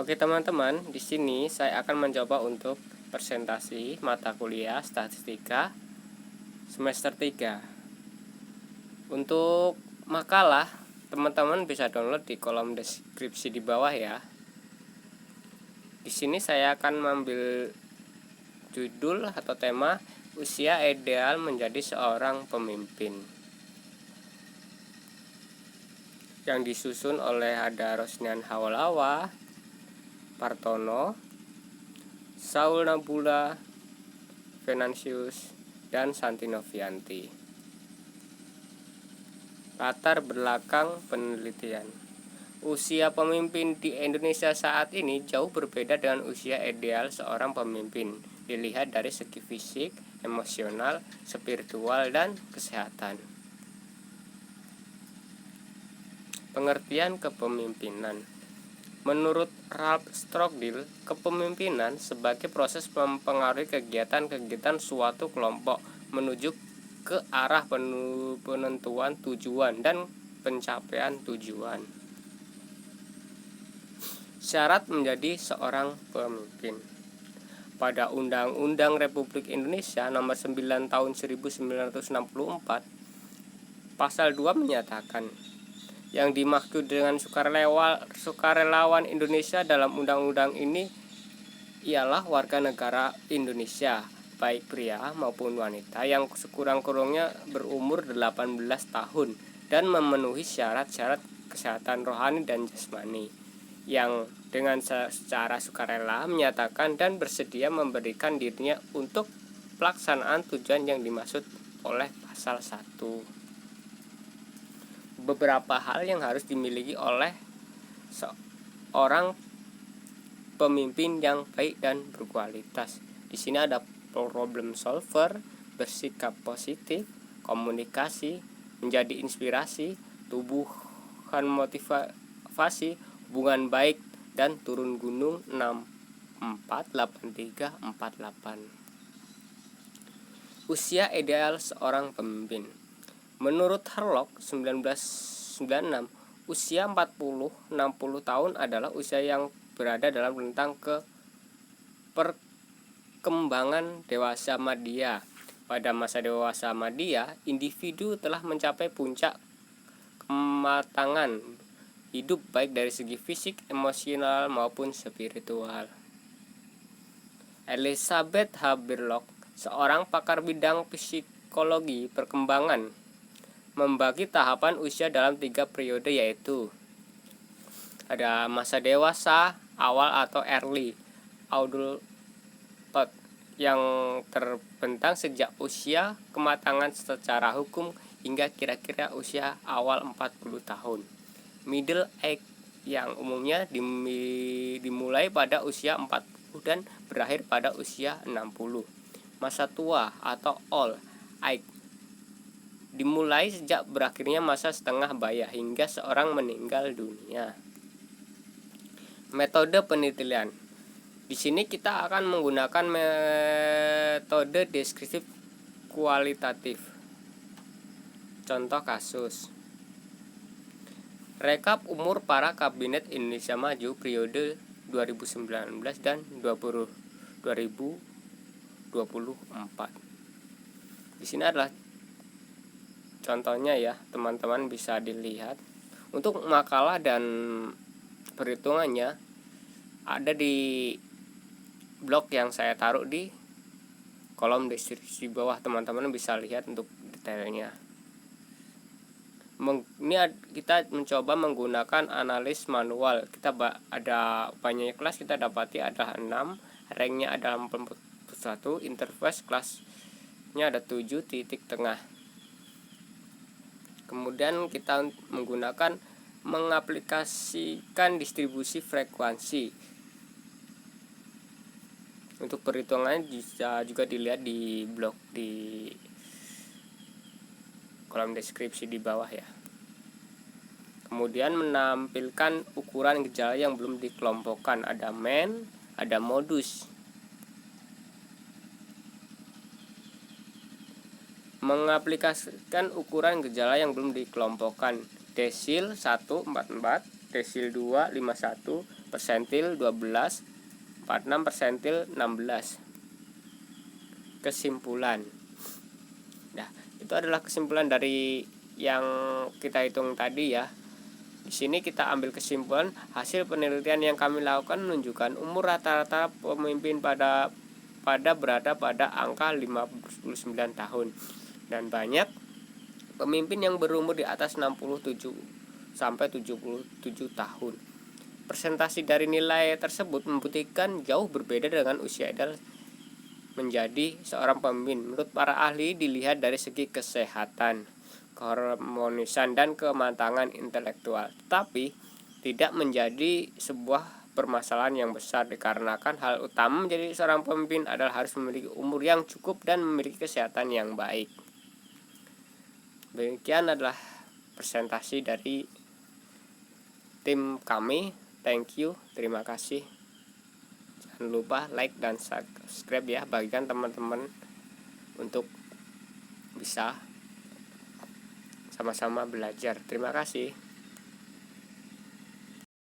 Oke teman-teman, di sini saya akan mencoba untuk presentasi mata kuliah statistika semester 3. Untuk makalah, teman-teman bisa download di kolom deskripsi di bawah ya. Di sini saya akan mengambil judul atau tema usia ideal menjadi seorang pemimpin, yang disusun oleh ada Rosnian Hawlawa, Partono, Saul Nabula, Venantius, dan Santi Novianti. Latar belakang penelitian. Usia pemimpin di Indonesia saat ini jauh berbeda dengan usia ideal seorang pemimpin, dilihat dari segi fisik, emosional, spiritual, dan kesehatan. Pengertian kepemimpinan. Menurut Ralph Stockdale, kepemimpinan sebagai proses mempengaruhi kegiatan-kegiatan suatu kelompok menuju ke arah penentuan tujuan dan pencapaian tujuan. Syarat menjadi seorang pemimpin. Pada Undang-Undang Republik Indonesia Nomor 9 Tahun 1964, Pasal 2 menyatakan, yang dimaksud dengan sukarelawan Indonesia dalam undang-undang ini ialah warga negara Indonesia, baik pria maupun wanita, yang sekurang-kurangnya berumur 18 tahun dan memenuhi syarat-syarat kesehatan rohani dan jasmani, yang dengan secara sukarela menyatakan dan bersedia memberikan dirinya untuk pelaksanaan tujuan yang dimaksud oleh pasal 1. Beberapa hal yang harus dimiliki oleh seorang pemimpin yang baik dan berkualitas. Di sini ada problem solver, bersikap positif, komunikasi, menjadi inspirasi, tumbuhan motivasi, hubungan baik, dan turun gunung 648348. Usia ideal seorang pemimpin. Menurut Harlock 1996, usia 40-60 tahun adalah usia yang berada dalam rentang perkembangan dewasa madya. Pada masa dewasa madya, individu telah mencapai puncak kematangan hidup baik dari segi fisik, emosional, maupun spiritual. Elizabeth H. Burlock, seorang pakar bidang psikologi perkembangan, membagi tahapan usia dalam 3 periode, yaitu ada masa dewasa awal atau early adulthood, yang terbentang sejak usia kematangan secara hukum hingga kira-kira usia awal 40 tahun. Middle age, yang umumnya dimulai pada usia 40 dan berakhir pada usia 60. Masa tua atau old age dimulai sejak berakhirnya masa setengah baya hingga seorang meninggal dunia. Metode penelitian. Di sini kita akan menggunakan metode deskriptif kualitatif. Contoh kasus. Rekap umur para kabinet Indonesia Maju periode 2019 dan 2024. Di sini adalah contohnya ya, teman-teman bisa dilihat. Untuk makalah dan perhitungannya ada di blog yang saya taruh di kolom deskripsi bawah, teman-teman bisa lihat untuk detailnya. Ini kita mencoba menggunakan analis manual. Kita ada banyak kelas, kita dapati ada 6, ranknya ada 41, interface kelasnya ada 7, titik tengah. Kemudian kita mengaplikasikan distribusi frekuensi. Untuk perhitungannya bisa juga dilihat di blog di kolom deskripsi di bawah ya. Kemudian menampilkan ukuran gejala yang belum dikelompokkan. Ada MEN, ada modus. Mengaplikasikan ukuran gejala yang belum dikelompokkan. Desil 1 44, desil 2 51, persentil 12, 46 persentil 16. Kesimpulan. Nah, itu adalah kesimpulan dari yang kita hitung tadi ya. Di sini kita ambil kesimpulan hasil penelitian yang kami lakukan menunjukkan umur rata-rata pemimpin pada berada pada angka 59 tahun dan banyak pemimpin yang berumur di atas 67 sampai 77 tahun. Presentasi dari nilai tersebut membuktikan jauh berbeda dengan usia ideal menjadi seorang pemimpin. Menurut para ahli dilihat dari segi kesehatan, keharmonisan dan kematangan intelektual, tetapi tidak menjadi sebuah permasalahan yang besar dikarenakan hal utama menjadi seorang pemimpin adalah harus memiliki umur yang cukup dan memiliki kesehatan yang baik. Demikian adalah presentasi dari tim kami. Thank you, terima kasih. Jangan lupa like dan subscribe ya, bagikan teman-teman untuk bisa sama-sama belajar. Terima kasih.